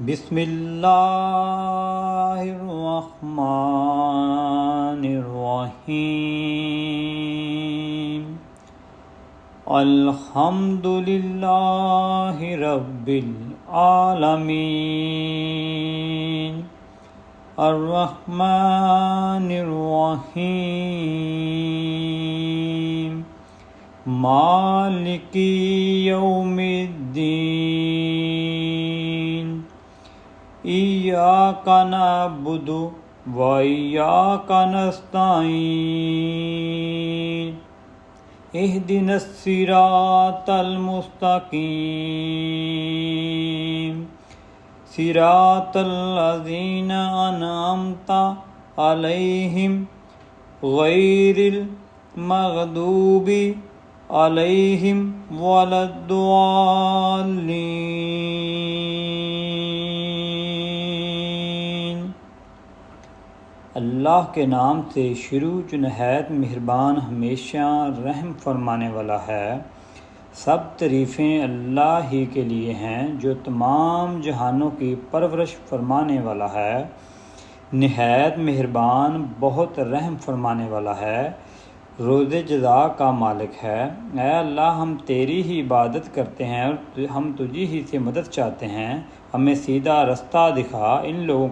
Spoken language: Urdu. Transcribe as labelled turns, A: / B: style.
A: بسم اللہ الرحمن الرحیم الحمد للہ رب العالمین الرحمن الرحیم مالک یوم الدین ایاک نعبد و ایاک نستعین اہدنا الصراط المستقیم صراط الذین انعمت علیہم غیر المغضوب علیہم ولا الضالین۔ اللہ کے نام سے شروع جو نہایت مہربان ہمیشہ رحم فرمانے والا ہے۔ سب تعریفیں اللہ ہی کے لیے ہیں جو تمام جہانوں کی پرورش فرمانے والا ہے، نہایت مہربان بہت رحم فرمانے والا ہے، روز جزا کا مالک ہے۔ اے اللہ، ہم تیری ہی عبادت کرتے ہیں اور ہم تجھی ہی سے مدد چاہتے ہیں، ہمیں سیدھا رستہ دکھا۔ ان لوگوں